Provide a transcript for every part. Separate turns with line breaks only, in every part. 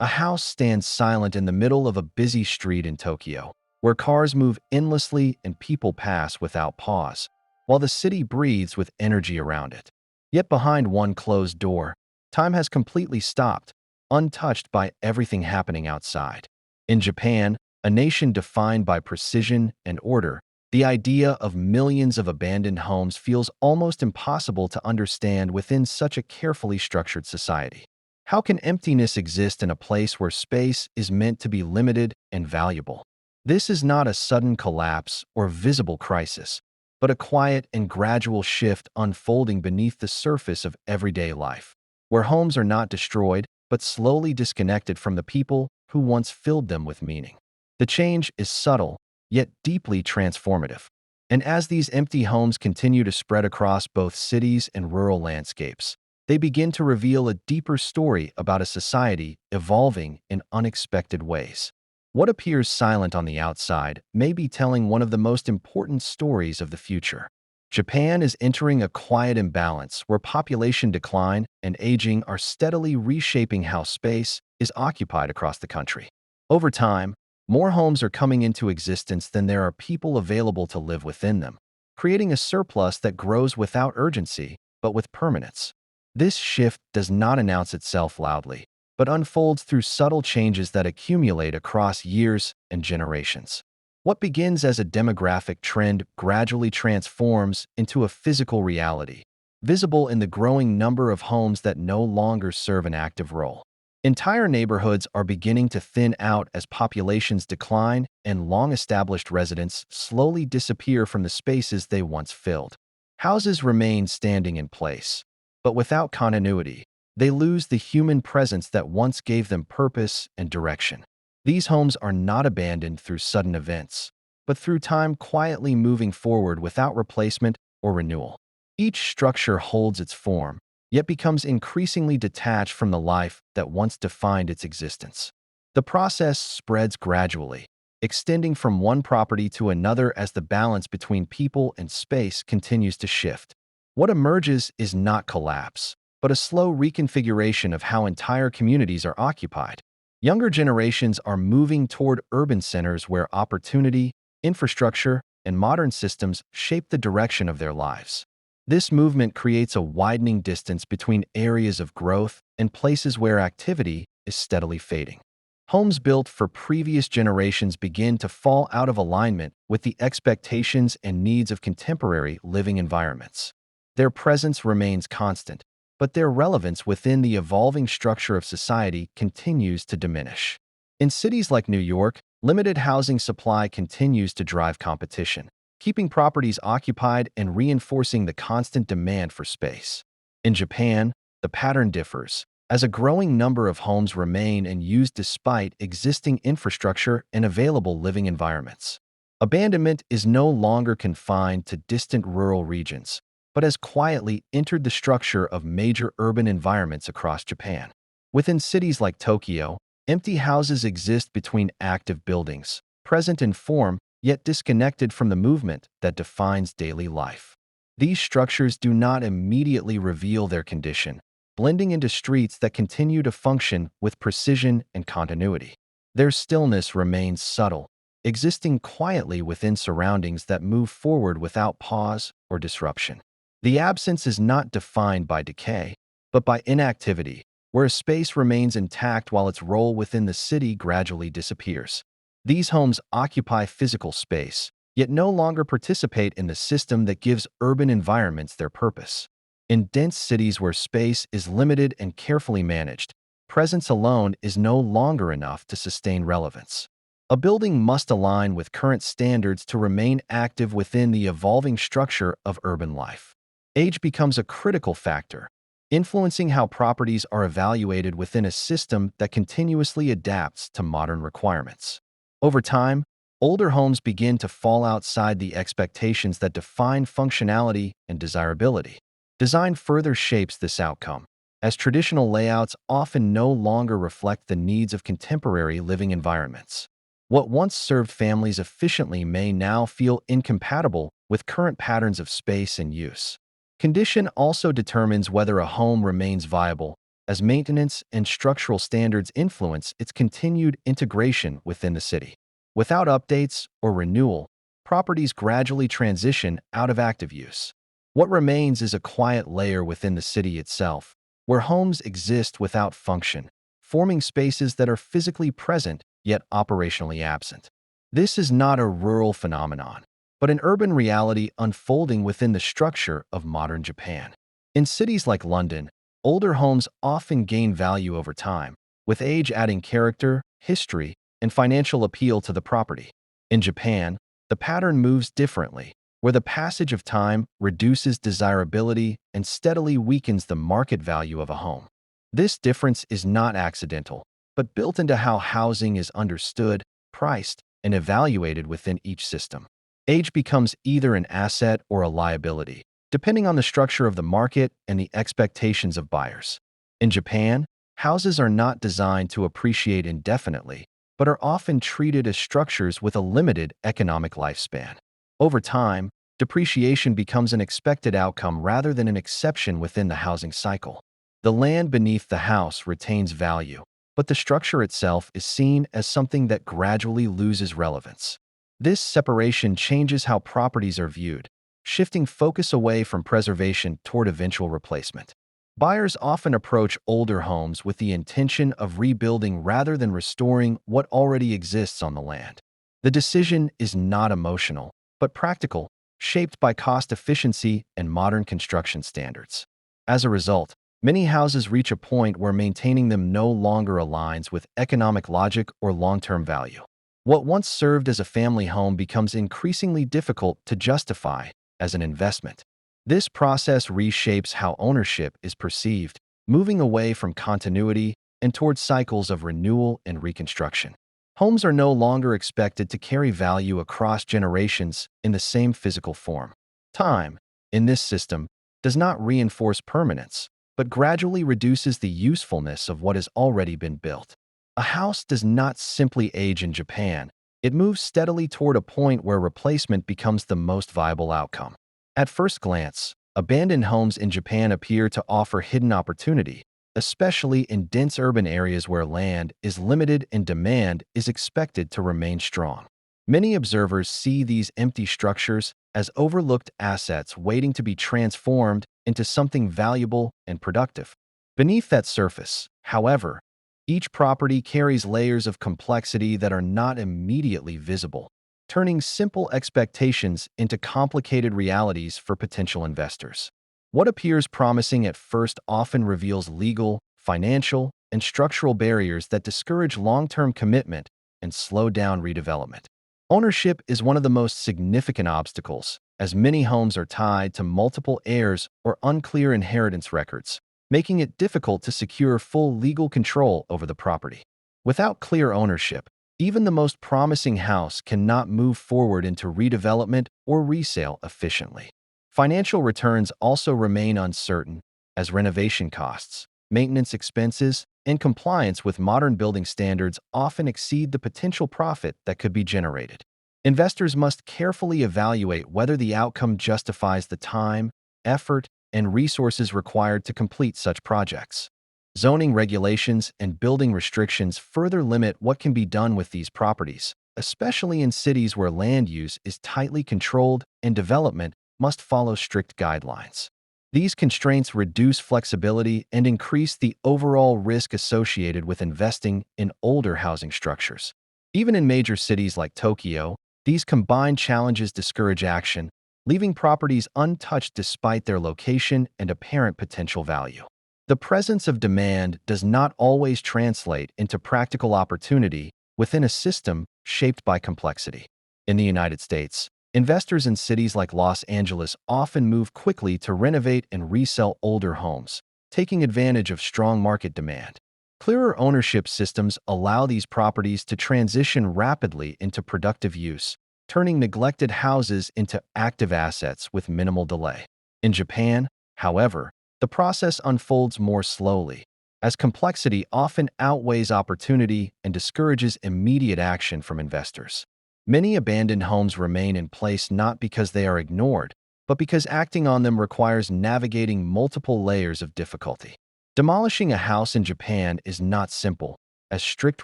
A house stands silent in the middle of a busy street in Tokyo, where cars move endlessly and people pass without pause, while the city breathes with energy around it. Yet behind one closed door, time has completely stopped, untouched by everything happening outside. In Japan, a nation defined by precision and order, the idea of millions of abandoned homes feels almost impossible to understand within such a carefully structured society. How can emptiness exist in a place where space is meant to be limited and valuable? This is not a sudden collapse or visible crisis, but a quiet and gradual shift unfolding beneath the surface of everyday life, where homes are not destroyed but slowly disconnected from the people who once filled them with meaning. The change is subtle, yet deeply transformative. And as these empty homes continue to spread across both cities and rural landscapes, they begin to reveal a deeper story about a society evolving in unexpected ways. What appears silent on the outside may be telling one of the most important stories of the future. Japan is entering a quiet imbalance where population decline and aging are steadily reshaping how space is occupied across the country. Over time, more homes are coming into existence than there are people available to live within them, creating a surplus that grows without urgency, but with permanence. This shift does not announce itself loudly, but unfolds through subtle changes that accumulate across years and generations. What begins as a demographic trend gradually transforms into a physical reality, visible in the growing number of homes that no longer serve an active role. Entire neighborhoods are beginning to thin out as populations decline and long-established residents slowly disappear from the spaces they once filled. Houses remain standing in place, but without continuity, they lose the human presence that once gave them purpose and direction. These homes are not abandoned through sudden events, but through time quietly moving forward without replacement or renewal. Each structure holds its form, yet becomes increasingly detached from the life that once defined its existence. The process spreads gradually, extending from one property to another as the balance between people and space continues to shift. What emerges is not collapse, but a slow reconfiguration of how entire communities are occupied. Younger generations are moving toward urban centers where opportunity, infrastructure, and modern systems shape the direction of their lives. This movement creates a widening distance between areas of growth and places where activity is steadily fading. Homes built for previous generations begin to fall out of alignment with the expectations and needs of contemporary living environments. Their presence remains constant, but their relevance within the evolving structure of society continues to diminish. In cities like New York, limited housing supply continues to drive competition, keeping properties occupied and reinforcing the constant demand for space. In Japan, the pattern differs, as a growing number of homes remain and used despite existing infrastructure and available living environments. Abandonment is no longer confined to distant rural regions, but has quietly entered the structure of major urban environments across Japan. Within cities like Tokyo, empty houses exist between active buildings, present in form yet disconnected from the movement that defines daily life. These structures do not immediately reveal their condition, blending into streets that continue to function with precision and continuity. Their stillness remains subtle, existing quietly within surroundings that move forward without pause or disruption. The absence is not defined by decay, but by inactivity, where a space remains intact while its role within the city gradually disappears. These homes occupy physical space, yet no longer participate in the system that gives urban environments their purpose. In dense cities where space is limited and carefully managed, presence alone is no longer enough to sustain relevance. A building must align with current standards to remain active within the evolving structure of urban life. Age becomes a critical factor, influencing how properties are evaluated within a system that continuously adapts to modern requirements. Over time, older homes begin to fall outside the expectations that define functionality and desirability. Design further shapes this outcome, as traditional layouts often no longer reflect the needs of contemporary living environments. What once served families efficiently may now feel incompatible with current patterns of space and use. Condition also determines whether a home remains viable, as maintenance and structural standards influence its continued integration within the city. Without updates or renewal, properties gradually transition out of active use. What remains is a quiet layer within the city itself, where homes exist without function, forming spaces that are physically present yet operationally absent. This is not a rural phenomenon, but an urban reality unfolding within the structure of modern Japan. In cities like London, older homes often gain value over time, with age adding character, history, and financial appeal to the property. In Japan, the pattern moves differently, where the passage of time reduces desirability and steadily weakens the market value of a home. This difference is not accidental, but built into how housing is understood, priced, and evaluated within each system. Age becomes either an asset or a liability, depending on the structure of the market and the expectations of buyers. In Japan, houses are not designed to appreciate indefinitely, but are often treated as structures with a limited economic lifespan. Over time, depreciation becomes an expected outcome rather than an exception within the housing cycle. The land beneath the house retains value, but the structure itself is seen as something that gradually loses relevance. This separation changes how properties are viewed, shifting focus away from preservation toward eventual replacement. Buyers often approach older homes with the intention of rebuilding rather than restoring what already exists on the land. The decision is not emotional, but practical, shaped by cost efficiency and modern construction standards. As a result, many houses reach a point where maintaining them no longer aligns with economic logic or long-term value. What once served as a family home becomes increasingly difficult to justify as an investment. This process reshapes how ownership is perceived, moving away from continuity and towards cycles of renewal and reconstruction. Homes are no longer expected to carry value across generations in the same physical form. Time, in this system, does not reinforce permanence, but gradually reduces the usefulness of what has already been built. A house does not simply age in Japan. It moves steadily toward a point where replacement becomes the most viable outcome. At first glance, abandoned homes in Japan appear to offer hidden opportunity, especially in dense urban areas where land is limited and demand is expected to remain strong. Many observers see these empty structures as overlooked assets waiting to be transformed into something valuable and productive. Beneath that surface, however, each property carries layers of complexity that are not immediately visible, turning simple expectations into complicated realities for potential investors. What appears promising at first often reveals legal, financial, and structural barriers that discourage long-term commitment and slow down redevelopment. Ownership is one of the most significant obstacles, as many homes are tied to multiple heirs or unclear inheritance records, making it difficult to secure full legal control over the property. Without clear ownership, even the most promising house cannot move forward into redevelopment or resale efficiently. Financial returns also remain uncertain, as renovation costs, maintenance expenses, and compliance with modern building standards often exceed the potential profit that could be generated. Investors must carefully evaluate whether the outcome justifies the time, effort, and resources required to complete such projects. Zoning regulations and building restrictions further limit what can be done with these properties, especially in cities where land use is tightly controlled and development must follow strict guidelines. These constraints reduce flexibility and increase the overall risk associated with investing in older housing structures. Even in major cities like Tokyo, these combined challenges discourage action, leaving properties untouched despite their location and apparent potential value. The presence of demand does not always translate into practical opportunity within a system shaped by complexity. In the United States, investors in cities like Los Angeles often move quickly to renovate and resell older homes, taking advantage of strong market demand. Clearer ownership systems allow these properties to transition rapidly into productive use, turning neglected houses into active assets with minimal delay. In Japan, however, the process unfolds more slowly, as complexity often outweighs opportunity and discourages immediate action from investors. Many abandoned homes remain in place not because they are ignored, but because acting on them requires navigating multiple layers of difficulty. Demolishing a house in Japan is not simple, as strict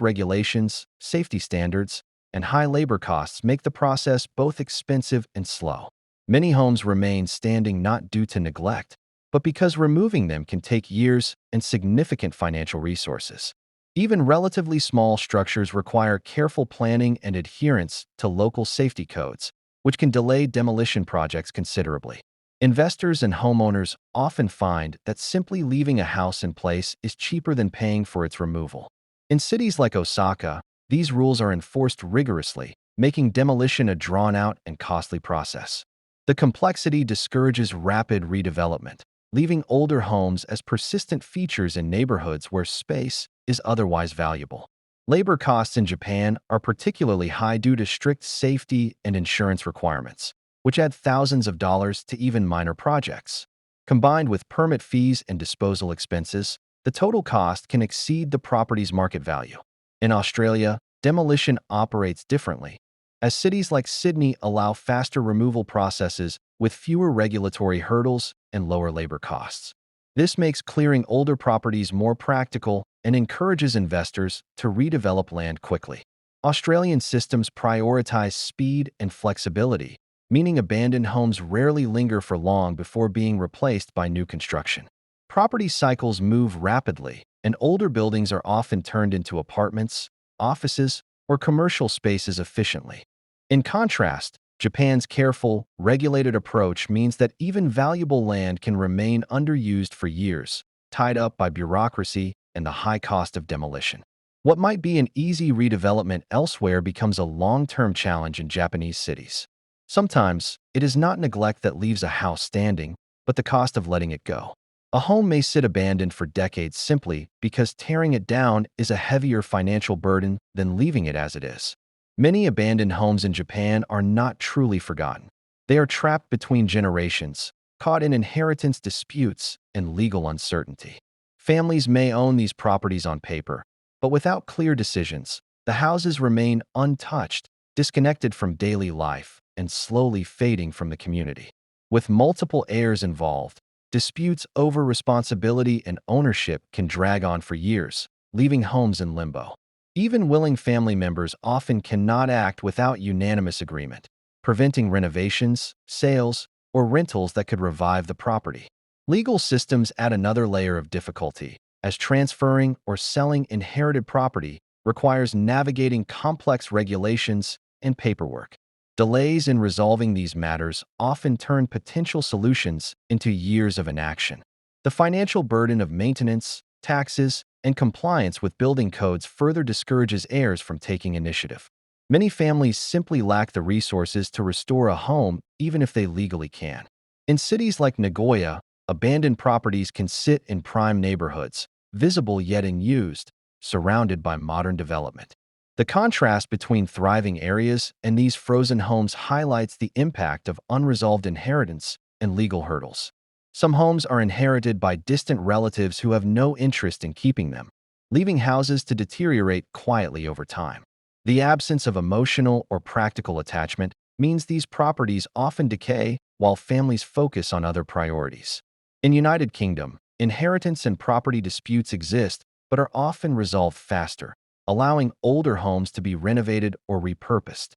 regulations, safety standards, and high labor costs make the process both expensive and slow. Many homes remain standing not due to neglect, but because removing them can take years and significant financial resources. Even relatively small structures require careful planning and adherence to local safety codes, which can delay demolition projects considerably. Investors and homeowners often find that simply leaving a house in place is cheaper than paying for its removal. In cities like Osaka, these rules are enforced rigorously, making demolition a drawn-out and costly process. The complexity discourages rapid redevelopment, leaving older homes as persistent features in neighborhoods where space is otherwise valuable. Labor costs in Japan are particularly high due to strict safety and insurance requirements, which add thousands of dollars to even minor projects. Combined with permit fees and disposal expenses, the total cost can exceed the property's market value. In Australia, demolition operates differently, as cities like Sydney allow faster removal processes with fewer regulatory hurdles and lower labor costs. This makes clearing older properties more practical and encourages investors to redevelop land quickly. Australian systems prioritize speed and flexibility, meaning abandoned homes rarely linger for long before being replaced by new construction. Property cycles move rapidly, and older buildings are often turned into apartments, offices, or commercial spaces efficiently. In contrast, Japan's careful, regulated approach means that even valuable land can remain underused for years, tied up by bureaucracy and the high cost of demolition. What might be an easy redevelopment elsewhere becomes a long-term challenge in Japanese cities. Sometimes, it is not neglect that leaves a house standing, but the cost of letting it go. A home may sit abandoned for decades simply because tearing it down is a heavier financial burden than leaving it as it is. Many abandoned homes in Japan are not truly forgotten. They are trapped between generations, caught in inheritance disputes and legal uncertainty. Families may own these properties on paper, but without clear decisions, the houses remain untouched, disconnected from daily life, and slowly fading from the community. With multiple heirs involved, disputes over responsibility and ownership can drag on for years, leaving homes in limbo. Even willing family members often cannot act without unanimous agreement, preventing renovations, sales, or rentals that could revive the property. Legal systems add another layer of difficulty, as transferring or selling inherited property requires navigating complex regulations and paperwork. Delays in resolving these matters often turn potential solutions into years of inaction. The financial burden of maintenance, taxes, and compliance with building codes further discourages heirs from taking initiative. Many families simply lack the resources to restore a home even if they legally can. In cities like Nagoya, abandoned properties can sit in prime neighborhoods, visible yet unused, surrounded by modern development. The contrast between thriving areas and these frozen homes highlights the impact of unresolved inheritance and legal hurdles. Some homes are inherited by distant relatives who have no interest in keeping them, leaving houses to deteriorate quietly over time. The absence of emotional or practical attachment means these properties often decay while families focus on other priorities. In United Kingdom, inheritance and property disputes exist but are often resolved faster, allowing older homes to be renovated or repurposed.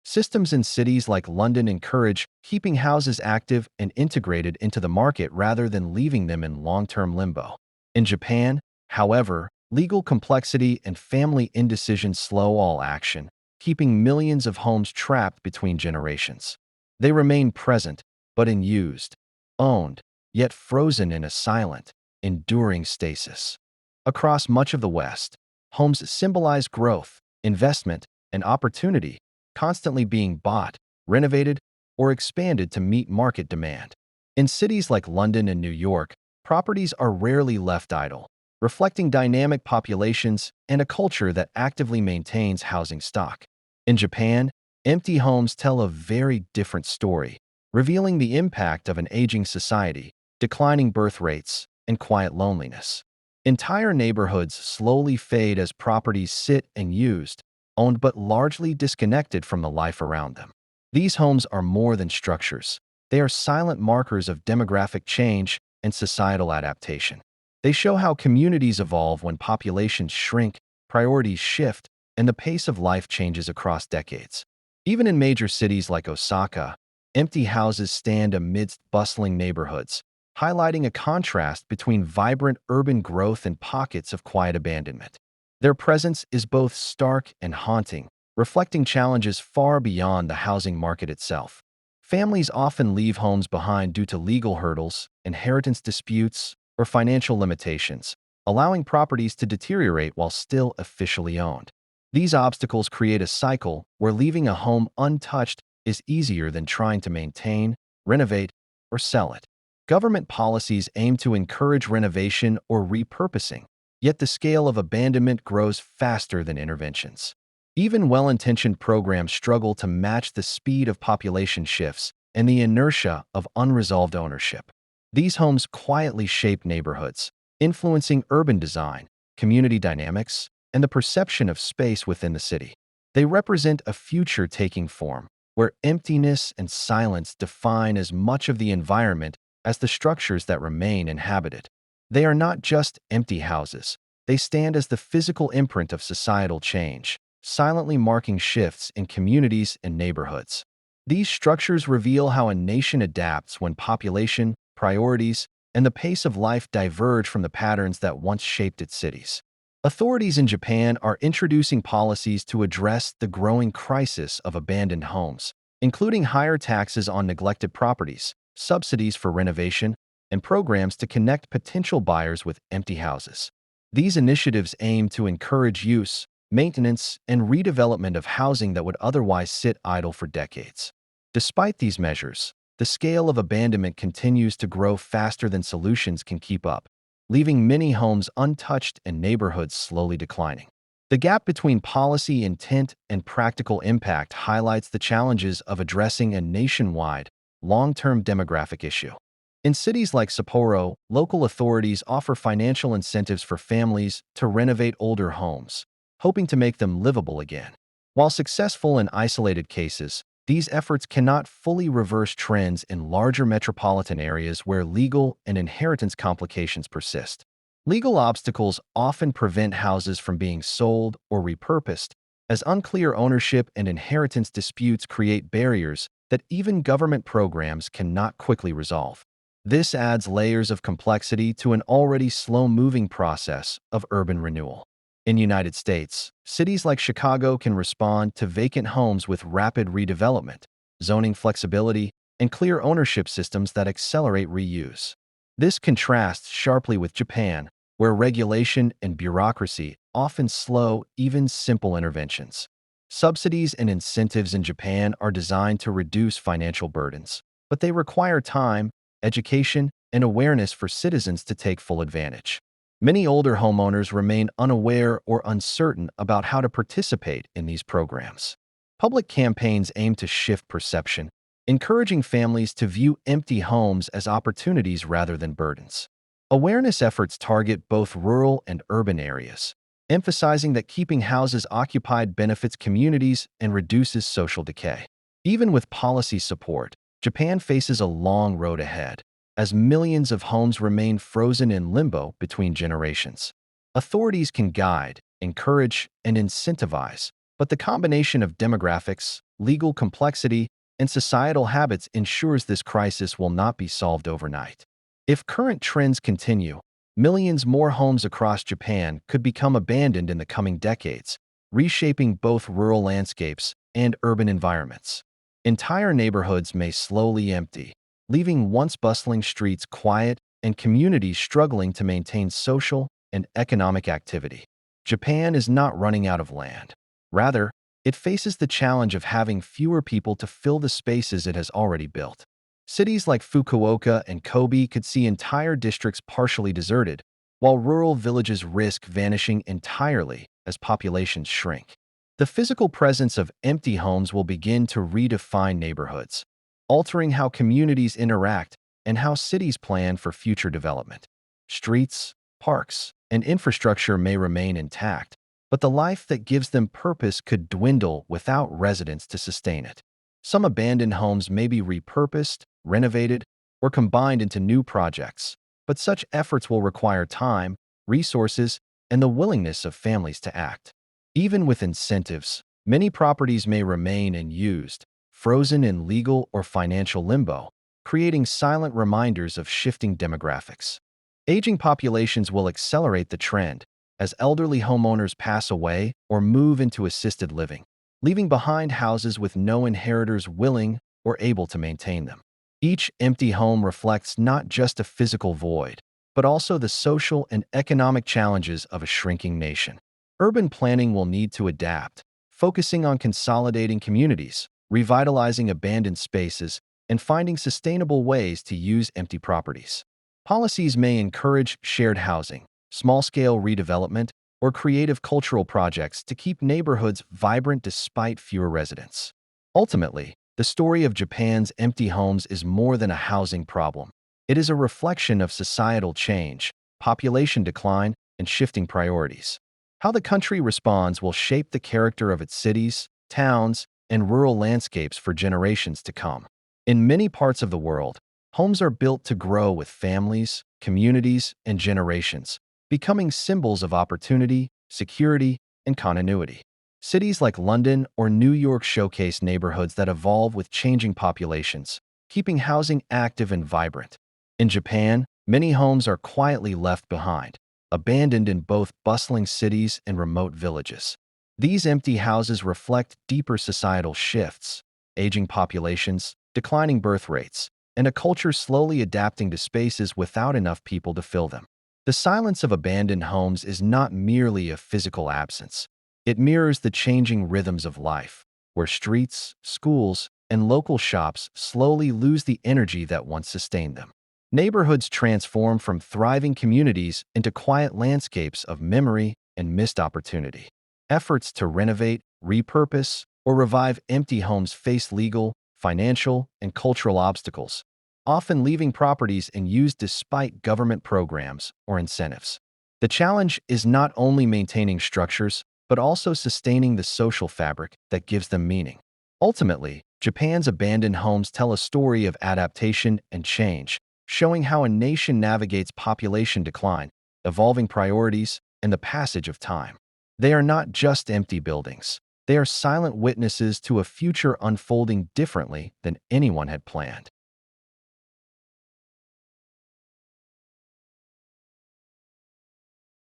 Systems in cities like London encourage keeping houses active and integrated into the market rather than leaving them in long-term limbo. In Japan, however, legal complexity and family indecision slow all action, keeping millions of homes trapped between generations. They remain present, but unused, owned, yet frozen in a silent, enduring stasis. Across much of the West, homes symbolize growth, investment, and opportunity, constantly being bought, renovated, or expanded to meet market demand. In cities like London and New York, properties are rarely left idle, reflecting dynamic populations and a culture that actively maintains housing stock. In Japan, empty homes tell a very different story, revealing the impact of an aging society, declining birth rates, and quiet loneliness. Entire neighborhoods slowly fade as properties sit unused, owned but largely disconnected from the life around them. These homes are more than structures. They are silent markers of demographic change and societal adaptation. They show how communities evolve when populations shrink, priorities shift, and the pace of life changes across decades. Even in major cities like Osaka, empty houses stand amidst bustling neighborhoods, highlighting a contrast between vibrant urban growth and pockets of quiet abandonment. Their presence is both stark and haunting, reflecting challenges far beyond the housing market itself. Families often leave homes behind due to legal hurdles, inheritance disputes, or financial limitations, allowing properties to deteriorate while still officially owned. These obstacles create a cycle where leaving a home untouched is easier than trying to maintain, renovate, or sell it. Government policies aim to encourage renovation or repurposing, yet the scale of abandonment grows faster than interventions. Even well-intentioned programs struggle to match the speed of population shifts and the inertia of unresolved ownership. These homes quietly shape neighborhoods, influencing urban design, community dynamics, and the perception of space within the city. They represent a future taking form, where emptiness and silence define as much of the environment as the structures that remain inhabited. They are not just empty houses. They stand as the physical imprint of societal change, silently marking shifts in communities and neighborhoods. These structures reveal how a nation adapts when population, priorities, and the pace of life diverge from the patterns that once shaped its cities. Authorities in Japan are introducing policies to address the growing crisis of abandoned homes, including higher taxes on neglected properties, subsidies for renovation, and programs to connect potential buyers with empty houses. These initiatives aim to encourage use, maintenance, and redevelopment of housing that would otherwise sit idle for decades. Despite these measures, the scale of abandonment continues to grow faster than solutions can keep up, leaving many homes untouched and neighborhoods slowly declining. The gap between policy intent and practical impact highlights the challenges of addressing a nationwide, long-term demographic issue. In cities like Sapporo, local authorities offer financial incentives for families to renovate older homes, hoping to make them livable again. While successful in isolated cases, these efforts cannot fully reverse trends in larger metropolitan areas where legal and inheritance complications persist. Legal obstacles often prevent houses from being sold or repurposed, as unclear ownership and inheritance disputes create barriers that even government programs cannot quickly resolve. This adds layers of complexity to an already slow-moving process of urban renewal. In the United States, cities like Chicago can respond to vacant homes with rapid redevelopment, zoning flexibility, and clear ownership systems that accelerate reuse. This contrasts sharply with Japan, where regulation and bureaucracy often slow even simple interventions. Subsidies and incentives in Japan are designed to reduce financial burdens, but they require time, education, and awareness for citizens to take full advantage. Many older homeowners remain unaware or uncertain about how to participate in these programs. Public campaigns aim to shift perception, encouraging families to view empty homes as opportunities rather than burdens. Awareness efforts target both rural and urban areas, emphasizing that keeping houses occupied benefits communities and reduces social decay. Even with policy support, Japan faces a long road ahead, as millions of homes remain frozen in limbo between generations. Authorities can guide, encourage, and incentivize, but the combination of demographics, legal complexity, and societal habits ensures this crisis will not be solved overnight. If current trends continue, millions more homes across Japan could become abandoned in the coming decades, reshaping both rural landscapes and urban environments. Entire neighborhoods may slowly empty, leaving once bustling streets quiet and communities struggling to maintain social and economic activity. Japan is not running out of land. Rather, it faces the challenge of having fewer people to fill the spaces it has already built. Cities like Fukuoka and Kobe could see entire districts partially deserted, while rural villages risk vanishing entirely as populations shrink. The physical presence of empty homes will begin to redefine neighborhoods, altering how communities interact and how cities plan for future development. Streets, parks, and infrastructure may remain intact, but the life that gives them purpose could dwindle without residents to sustain it. Some abandoned homes may be repurposed, renovated, or combined into new projects, but such efforts will require time, resources, and the willingness of families to act. Even with incentives, many properties may remain unused, frozen in legal or financial limbo, creating silent reminders of shifting demographics. Aging populations will accelerate the trend as elderly homeowners pass away or move into assisted living, leaving behind houses with no inheritors willing or able to maintain them. Each empty home reflects not just a physical void, but also the social and economic challenges of a shrinking nation. Urban planning will need to adapt, focusing on consolidating communities, revitalizing abandoned spaces, and finding sustainable ways to use empty properties. Policies may encourage shared housing, small-scale redevelopment, or creative cultural projects to keep neighborhoods vibrant despite fewer residents. Ultimately, the story of Japan's empty homes is more than a housing problem. It is a reflection of societal change, population decline, and shifting priorities. How the country responds will shape the character of its cities, towns, and rural landscapes for generations to come. In many parts of the world, homes are built to grow with families, communities, and generations, becoming symbols of opportunity, security, and continuity. Cities like London or New York showcase neighborhoods that evolve with changing populations, keeping housing active and vibrant. In Japan, many homes are quietly left behind, abandoned in both bustling cities and remote villages. These empty houses reflect deeper societal shifts, aging populations, declining birth rates, and a culture slowly adapting to spaces without enough people to fill them. The silence of abandoned homes is not merely a physical absence. It mirrors the changing rhythms of life, where streets, schools, and local shops slowly lose the energy that once sustained them. Neighborhoods transform from thriving communities into quiet landscapes of memory and missed opportunity. Efforts to renovate, repurpose, or revive empty homes face legal, financial, and cultural obstacles, often leaving properties unused despite government programs or incentives. The challenge is not only maintaining structures, but also sustaining the social fabric that gives them meaning. Ultimately, Japan's abandoned homes tell a story of adaptation and change, showing how a nation navigates population decline, evolving priorities, and the passage of time. They are not just empty buildings. They are silent witnesses to a future unfolding differently than anyone had planned.